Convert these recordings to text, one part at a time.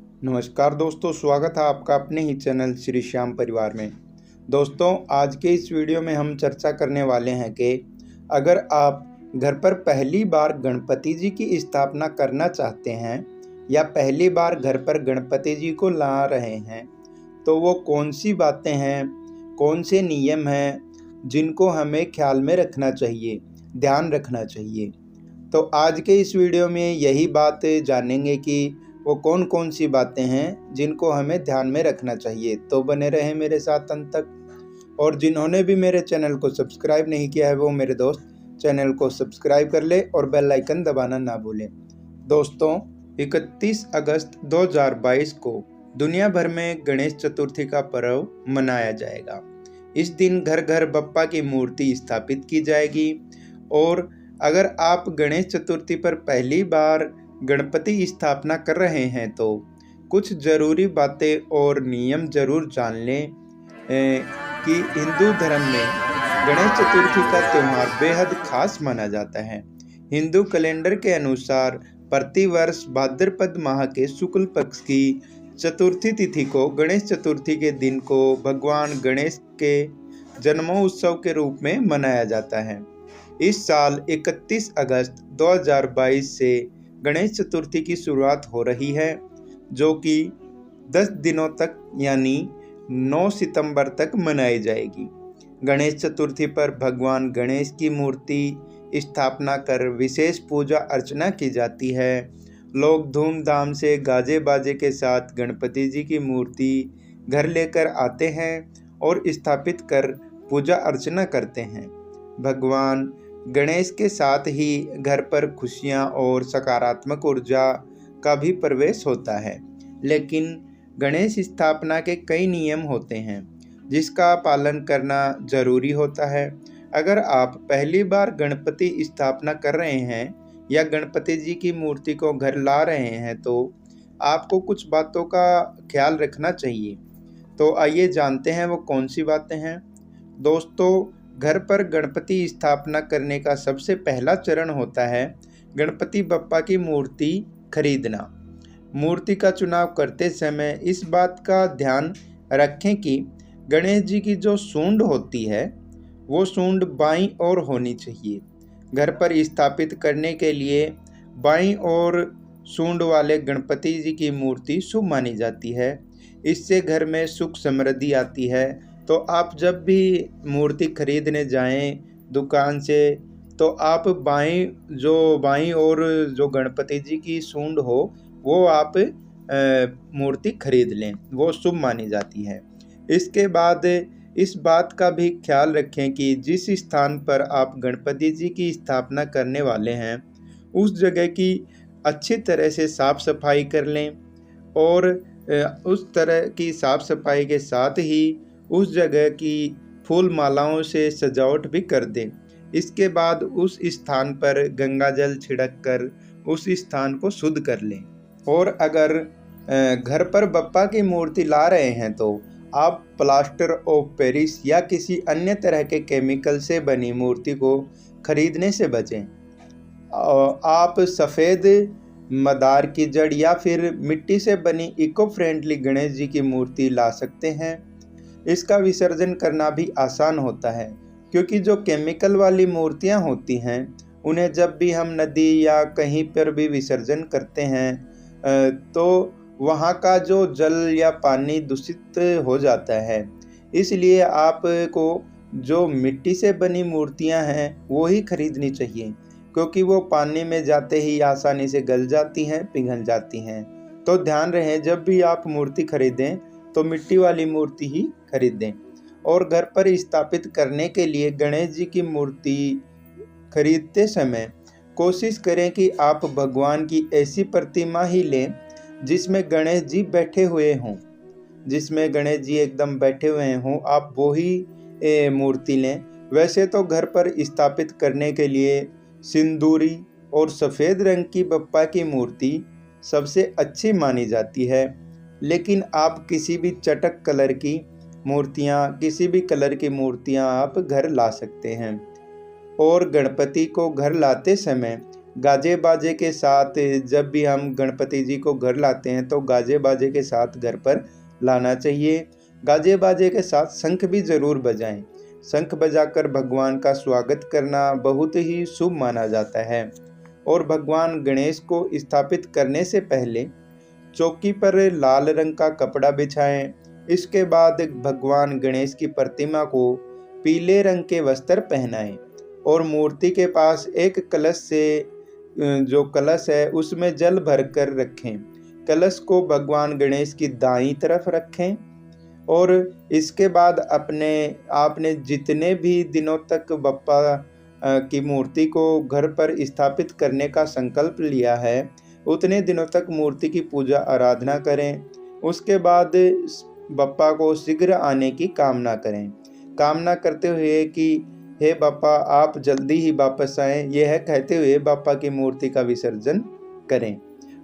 नमस्कार दोस्तों, स्वागत है आपका अपने ही चैनल श्री श्याम परिवार में। दोस्तों, आज के इस वीडियो में हम चर्चा करने वाले हैं कि अगर आप घर पर पहली बार गणपति जी की स्थापना करना चाहते हैं या पहली बार घर पर गणपति जी को ला रहे हैं, तो वो कौन सी बातें हैं, कौन से नियम हैं जिनको हमें ख्याल में रखना चाहिए, ध्यान रखना चाहिए। तो आज के इस वीडियो में यही बात जानेंगे कि वो कौन कौन सी बातें हैं जिनको हमें ध्यान में रखना चाहिए। तो बने रहें मेरे साथ अंत तक। और जिन्होंने भी मेरे चैनल को सब्सक्राइब नहीं किया है वो मेरे दोस्त चैनल को सब्सक्राइब कर ले और बेल आइकन दबाना ना भूलें। दोस्तों, 31 अगस्त 2022 को दुनिया भर में गणेश चतुर्थी का पर्व मनाया जाएगा। इस दिन घर घर बप्पा की मूर्ति स्थापित की जाएगी। और अगर आप गणेश चतुर्थी पर पहली बार गणपति स्थापना कर रहे हैं तो कुछ ज़रूरी बातें और नियम ज़रूर जान लें कि हिंदू धर्म में गणेश चतुर्थी का त्यौहार बेहद खास माना जाता है। हिंदू कैलेंडर के अनुसार प्रतिवर्ष भाद्रपद माह के शुक्ल पक्ष की चतुर्थी तिथि को गणेश चतुर्थी के दिन को भगवान गणेश के जन्मोत्सव के रूप में मनाया जाता है। इस साल 31 अगस्त 2022 से गणेश चतुर्थी की शुरुआत हो रही है, जो कि 10 दिनों तक यानी 9 सितंबर तक मनाई जाएगी। गणेश चतुर्थी पर भगवान गणेश की मूर्ति स्थापना कर विशेष पूजा अर्चना की जाती है। लोग धूमधाम से गाजे बाजे के साथ गणपति जी की मूर्ति घर लेकर आते हैं और स्थापित कर पूजा अर्चना करते हैं। भगवान गणेश के साथ ही घर पर खुशियां और सकारात्मक ऊर्जा का भी प्रवेश होता है। लेकिन गणेश स्थापना के कई नियम होते हैं जिसका पालन करना जरूरी होता है। अगर आप पहली बार गणपति स्थापना कर रहे हैं या गणपति जी की मूर्ति को घर ला रहे हैं तो आपको कुछ बातों का ख्याल रखना चाहिए। तो आइए जानते हैं वो कौन सी बातें हैं। दोस्तों, घर पर गणपति स्थापना करने का सबसे पहला चरण होता है गणपति बप्पा की मूर्ति खरीदना। मूर्ति का चुनाव करते समय इस बात का ध्यान रखें कि गणेश जी की जो सूंड होती है वो सूंड बाईं ओर होनी चाहिए। घर पर स्थापित करने के लिए बाईं ओर सूंड वाले गणपति जी की मूर्ति शुभ मानी जाती है। इससे घर में सुख समृद्धि आती है। तो आप जब भी मूर्ति खरीदने जाएं दुकान से तो आप बाईं ओर जो गणपति जी की सूंड हो वो आप मूर्ति खरीद लें, वो शुभ मानी जाती है। इसके बाद इस बात का भी ख्याल रखें कि जिस स्थान पर आप गणपति जी की स्थापना करने वाले हैं उस जगह की अच्छी तरह से साफ सफाई कर लें और उस तरह की साफ सफाई के साथ ही उस जगह की फूल मालाओं से सजावट भी कर दें। इसके बाद उस स्थान पर गंगा जल छिड़क कर उस स्थान को शुद्ध कर लें। और अगर घर पर बप्पा की मूर्ति ला रहे हैं तो आप प्लास्टर ऑफ पेरिस या किसी अन्य तरह के केमिकल से बनी मूर्ति को खरीदने से बचें। आप सफ़ेद मदार की जड़ या फिर मिट्टी से बनी इको फ्रेंडली गणेश जी की मूर्ति ला सकते हैं। इसका विसर्जन करना भी आसान होता है क्योंकि जो केमिकल वाली मूर्तियां होती हैं उन्हें जब भी हम नदी या कहीं पर भी विसर्जन करते हैं तो वहाँ का जो जल या पानी दूषित हो जाता है। इसलिए आपको जो मिट्टी से बनी मूर्तियां हैं वो ही खरीदनी चाहिए क्योंकि वो पानी में जाते ही आसानी से गल जाती हैं, पिघल जाती हैं। तो ध्यान रहे जब भी आप मूर्ति खरीदें तो मिट्टी वाली मूर्ति ही खरीदें। और घर पर स्थापित करने के लिए गणेश जी की मूर्ति खरीदते समय कोशिश करें कि आप भगवान की ऐसी प्रतिमा ही लें जिसमें गणेश जी बैठे हुए हों, जिसमें गणेश जी एकदम बैठे हुए हों, आप वो ही मूर्ति लें। वैसे तो घर पर स्थापित करने के लिए सिंदूरी और सफ़ेद रंग की बप्पा की मूर्ति सबसे अच्छी मानी जाती है, लेकिन आप किसी भी चटक कलर की मूर्तियाँ, किसी भी कलर की मूर्तियाँ आप घर ला सकते हैं। और गणपति को घर लाते समय गाजे बाजे के साथ जब भी हम गणपति जी को घर लाते हैं तो गाजे बाजे के साथ घर पर लाना चाहिए। गाजे बाजे के साथ शंख भी ज़रूर बजाएं। शंख बजाकर भगवान का स्वागत करना बहुत ही शुभ माना जाता है। और भगवान गणेश को स्थापित करने से पहले चौकी पर लाल रंग का कपड़ा बिछाएं। इसके बाद भगवान गणेश की प्रतिमा को पीले रंग के वस्त्र पहनाएं और मूर्ति के पास एक कलश से जो कलश है उसमें जल भर कर रखें। कलश को भगवान गणेश की दाईं तरफ रखें और इसके बाद आपने जितने भी दिनों तक बप्पा की मूर्ति को घर पर स्थापित करने का संकल्प लिया है उतने दिनों तक मूर्ति की पूजा आराधना करें। उसके बाद बप्पा को शीघ्र आने की कामना करें, कामना करते हुए कि हे बप्पा आप जल्दी ही वापस आएं, यह कहते हुए बप्पा की मूर्ति का विसर्जन करें।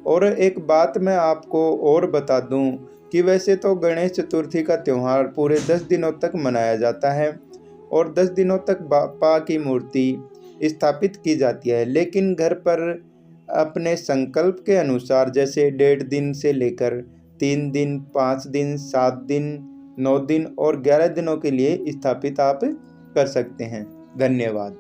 और एक बात मैं आपको और बता दूं कि वैसे तो गणेश चतुर्थी का त्यौहार पूरे 10 दिनों तक मनाया जाता है और 10 दिनों तक बप्पा की मूर्ति स्थापित की जाती है, लेकिन घर पर अपने संकल्प के अनुसार जैसे 1.5 दिन से लेकर 3 दिन, 5 दिन, 7 दिन, 9 दिन और 11 दिनों के लिए स्थापित आप कर सकते हैं। धन्यवाद।